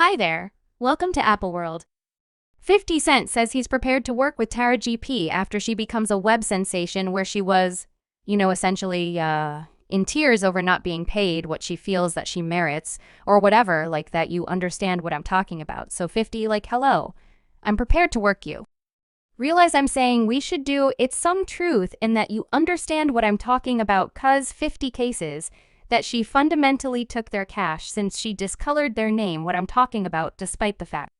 Hi there. Welcome to Apple World. 50 Cent says he's prepared to work with Taraji P after she becomes a web sensation where she was, essentially, in tears over not being paid what she feels that she merits, or whatever, like that. You understand what I'm talking about. So 50, like, hello. I'm prepared to work you. Realize I'm saying we should do it's some truth in that you understand what I'm talking about, cuz 50 cases that she fundamentally took their cash since she discolored their name what I'm talking about despite the fact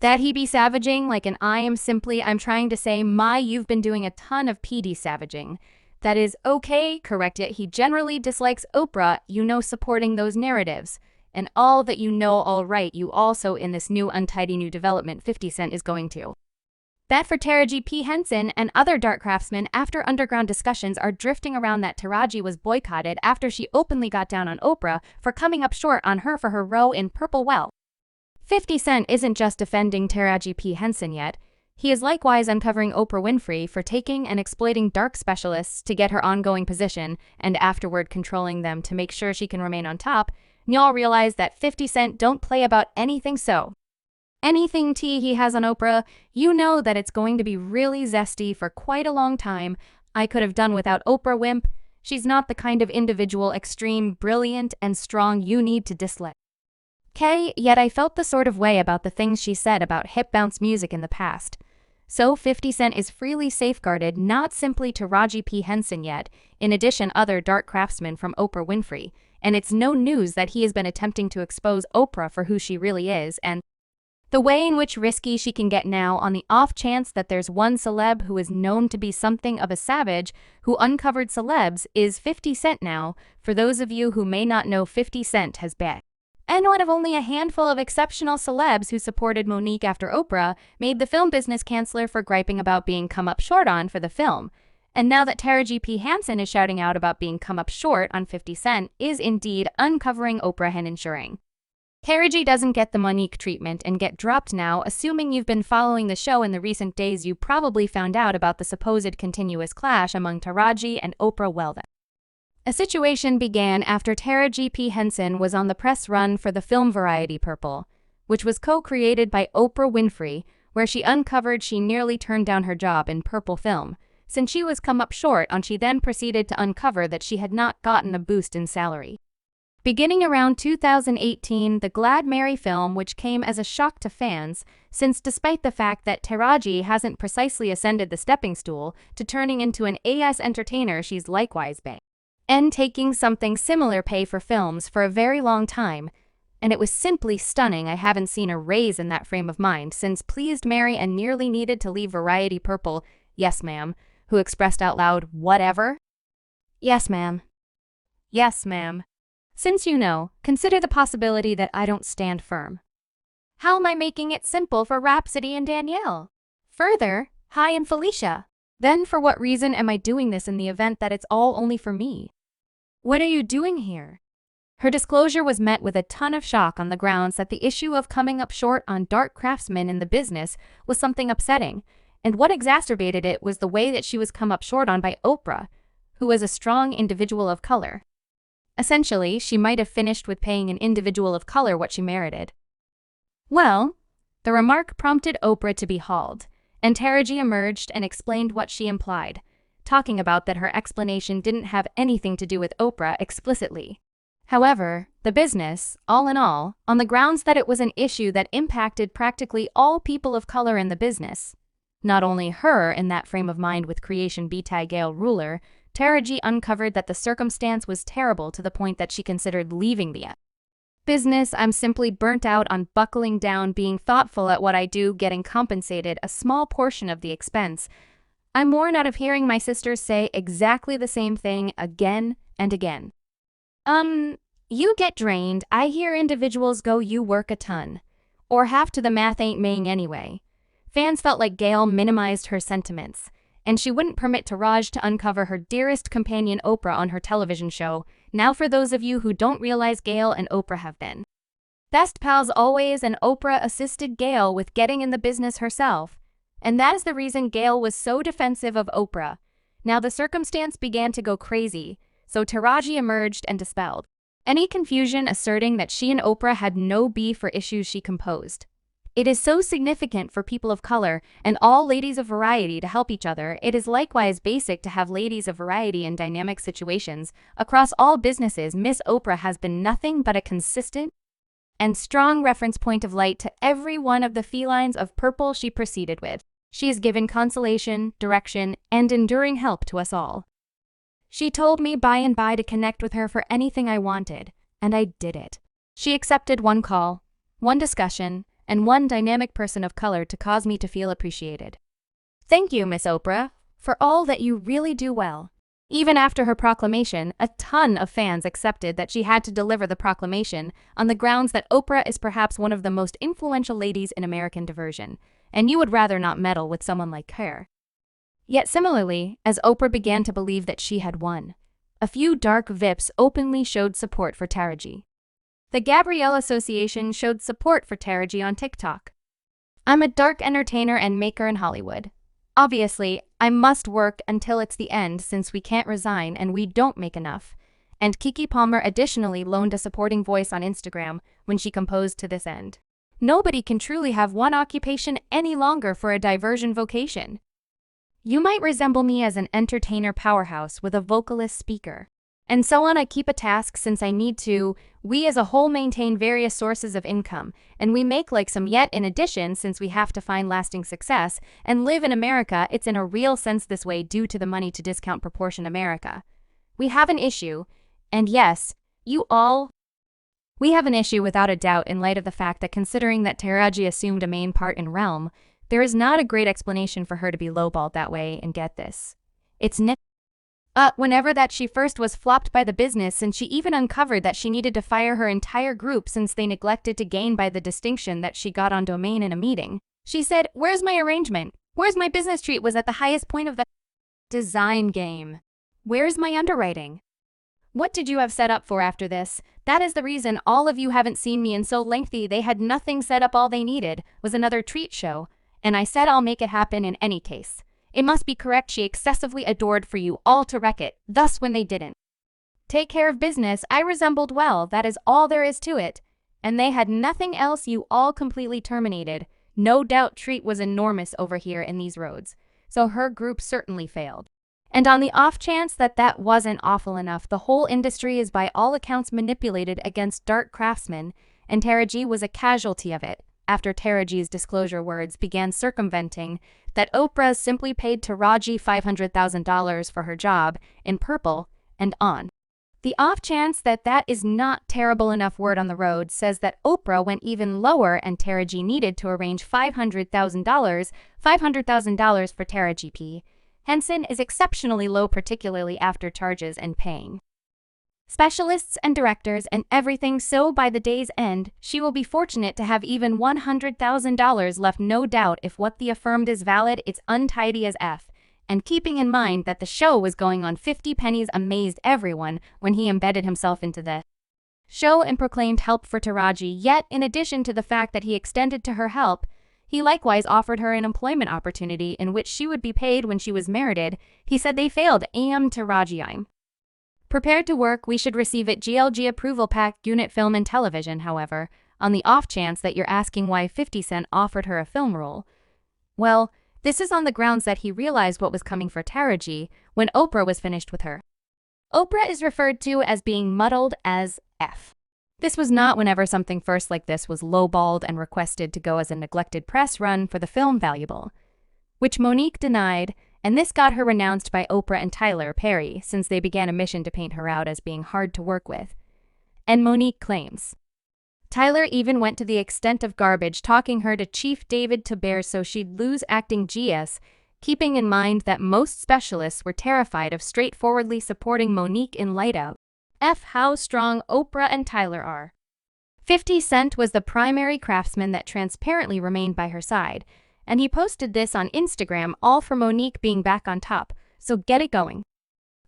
that he be savaging like an I'm trying to say you've been doing a ton of PD savaging. That is okay, correct it. He generally dislikes Oprah, supporting those narratives. And all that all right, you also in this new untidy new development 50 Cent is going to. That for Taraji P. Henson and other dark craftsmen after underground discussions are drifting around that Taraji was boycotted after she openly got down on Oprah for coming up short on her for her row in Purple. Well, 50 Cent isn't just defending Taraji P. Henson yet. He is likewise uncovering Oprah Winfrey for taking and exploiting dark specialists to get her ongoing position and afterward controlling them to make sure she can remain on top. Y'all realize that 50 Cent don't play about anything, so anything tea he has on Oprah, that it's going to be really zesty for quite a long time. I could have done without Oprah Wimp. She's not the kind of individual extreme, brilliant, and strong you need to dislike. Yet I felt the sort of way about the things she said about hip bounce music in the past. So 50 Cent is freely safeguarded, not simply Taraji P. Henson yet, in addition other dark craftsmen from Oprah Winfrey, and it's no news that he has been attempting to expose Oprah for who she really is and the way in which risky she can get now on the off chance that there's one celeb who is known to be something of a savage who uncovered celebs is 50 Cent now. For those of you who may not know, 50 Cent has been and one of only a handful of exceptional celebs who supported Monique after Oprah made the film business canceller for griping about being come up short on for the film. And now that Taraji P. Henson is shouting out about being come up short on 50 Cent is indeed uncovering Oprah and ensuring Taraji doesn't get the Monique treatment and get dropped now. Assuming you've been following the show in the recent days, you probably found out about the supposed continuous clash among Taraji and Oprah. Well then, a situation began after Taraji P. Henson was on the press run for the film Variety Purple, which was co-created by Oprah Winfrey, where she uncovered she nearly turned down her job in Purple film. Since she was come up short on, she then proceeded to uncover that she had not gotten a boost in salary. Beginning around 2018, the Glad Mary film, which came as a shock to fans, since despite the fact that Taraji hasn't precisely ascended the stepping stool to turning into an AS entertainer, she's likewise been and taking something similar pay for films for a very long time, and it was simply stunning. I haven't seen a raise in that frame of mind since Pleased Mary and nearly needed to leave Variety Purple. Yes, ma'am. Who expressed out loud, whatever? Yes, ma'am. Yes, ma'am. Since consider the possibility that I don't stand firm. How am I making it simple for Rhapsody and Danielle? Further, hi and Felicia. Then for what reason am I doing this in the event that it's all only for me? What are you doing here? Her disclosure was met with a ton of shock on the grounds that the issue of coming up short on dark craftsmen in the business was something upsetting, and what exacerbated it was the way that she was come up short on by Oprah, who was a strong individual of color. Essentially, she might have finished with paying an individual of color what she merited. Well, the remark prompted Oprah to be hauled, and Taraji emerged and explained what she implied, talking about that her explanation didn't have anything to do with Oprah explicitly. However, the business, all in all, on the grounds that it was an issue that impacted practically all people of color in the business, not only her in that frame of mind with creation B-Tag Gale ruler, Taraji uncovered that the circumstance was terrible to the point that she considered leaving the business. I'm simply burnt out on buckling down, being thoughtful at what I do, getting compensated a small portion of the expense. I'm worn out of hearing my sisters say exactly the same thing again and again. You get drained. I hear individuals go, you work a ton. Or half to the math ain't maying anyway. Fans felt like Gayle minimized her sentiments, and she wouldn't permit Taraji to uncover her dearest companion Oprah on her television show. Now for those of you who don't realize, Gayle and Oprah have been best pals always, and Oprah assisted Gayle with getting in the business herself. And that is the reason Gayle was so defensive of Oprah. Now the circumstance began to go crazy, so Taraji emerged and dispelled Any confusion asserting that she and Oprah had no beef for issues she composed. It is so significant for people of color and all ladies of variety to help each other. It is likewise basic to have ladies of variety in dynamic situations. Across all businesses, Miss Oprah has been nothing but a consistent and strong reference point of light to every one of the felines of purple she proceeded with. She has given consolation, direction, and enduring help to us all. She told me by and by to connect with her for anything I wanted, and I did it. She accepted one call, one discussion, and one dynamic person of color to cause me to feel appreciated. Thank you, Miss Oprah, for all that you really do well. Even after her proclamation, a ton of fans accepted that she had to deliver the proclamation on the grounds that Oprah is perhaps one of the most influential ladies in American diversion, and you would rather not meddle with someone like her. Yet similarly, as Oprah began to believe that she had won, a few dark VIPs openly showed support for Taraji. The Gabrielle Association showed support for Taraji on TikTok. I'm a dark entertainer and maker in Hollywood. Obviously, I must work until it's the end since we can't resign and we don't make enough. And Keke Palmer additionally loaned a supporting voice on Instagram when she composed to this end. Nobody can truly have one occupation any longer for a diversion vocation. You might resemble me as an entertainer powerhouse with a vocalist speaker. And so on, I keep a task since I need to. We as a whole maintain various sources of income, and we make like some yet in addition since we have to find lasting success and live in America. It's in a real sense this way due to the money to discount proportion America. We have an issue, and yes, we have an issue without a doubt in light of the fact that considering that Taraji assumed a main part in Realm, there is not a great explanation for her to be lowballed that way and get this. It's whenever that she first was flopped by the business and she even uncovered that she needed to fire her entire group since they neglected to gain by the distinction that she got on domain in a meeting. She said, "Where's my arrangement? Where's my business treat was at the highest point of the design game. Where's my underwriting? What did you have set up for after this? That is the reason all of you haven't seen me in so lengthy. They had nothing set up. All they needed was another treat show. And I said I'll make it happen in any case. It must be correct she excessively adored for you all to wreck it, thus when they didn't take care of business, I resembled well, that is all there is to it. And they had nothing else, you all completely terminated. No doubt treat was enormous over here in these roads, so her group certainly failed. And on the off chance that that wasn't awful enough, the whole industry is by all accounts manipulated against dark craftsmen, and Taraji was a casualty of it. After Taraji's disclosure words began circumventing that Oprah simply paid Taraji $500,000 for her job in purple and on. The off chance that that is not terrible enough, word on the road says that Oprah went even lower and Taraji needed to arrange $500,000 for Taraji P. Henson is exceptionally low, particularly after charges and paying specialists and directors and everything, so by the day's end, she will be fortunate to have even $100,000 left. No doubt if what the affirmed is valid, it's untidy as F. And keeping in mind that the show was going on 50 pennies amazed everyone when he embedded himself into the show and proclaimed help for Taraji. Yet, in addition to the fact that he extended to her help, he likewise offered her an employment opportunity in which she would be paid when she was merited. He said they failed. Taraji, I'm prepared to work. We should receive it. GLG approval pack, unit film and television. However, on the off chance that you're asking why 50 Cent offered her a film role, well, this is on the grounds that he realized what was coming for Taraji when Oprah was finished with her. Oprah is referred to as being muddled as F. This was not whenever something first like this was lowballed and requested to go as a neglected press run for the film Valuable, which Monique denied, and this got her renounced by Oprah and Tyler Perry since they began a mission to paint her out as being hard to work with. And Monique claims Tyler even went to the extent of garbage talking her to Chief David Taber so she'd lose acting GS, keeping in mind that most specialists were terrified of straightforwardly supporting Monique in light of how strong Oprah and Tyler are. 50 Cent was the primary craftsman that transparently remained by her side, and he posted this on Instagram, all for Monique being back on top, so get it going.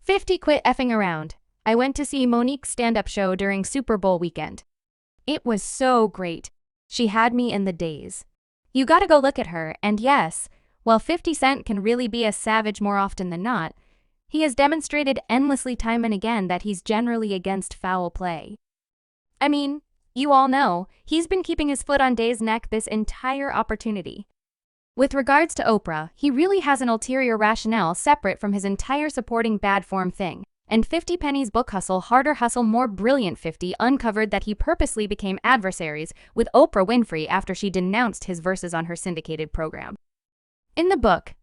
50 quit effing around. I went to see Monique's stand-up show during Super Bowl weekend. It was so great. She had me in the daze. You gotta go look at her, and yes, while 50 Cent can really be a savage more often than not, he has demonstrated endlessly time and again that he's generally against foul play. I mean, you all know, he's been keeping his foot on Day's neck this entire opportunity. With regards to Oprah, he really has an ulterior rationale separate from his entire supporting bad form thing. And 50 Penny's book Hustle, Harder Hustle, More Brilliant 50 uncovered that he purposely became adversaries with Oprah Winfrey after she denounced his verses on her syndicated program. In the book,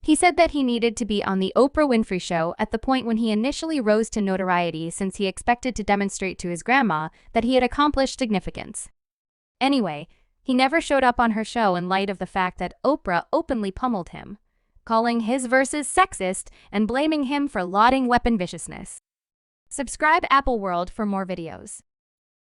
he said that he needed to be on the Oprah Winfrey Show at the point when he initially rose to notoriety, since he expected to demonstrate to his grandma that he had accomplished significance. Anyway, he never showed up on her show in light of the fact that Oprah openly pummeled him, calling his verses sexist and blaming him for lauding weapon viciousness. Subscribe Apple World for more videos.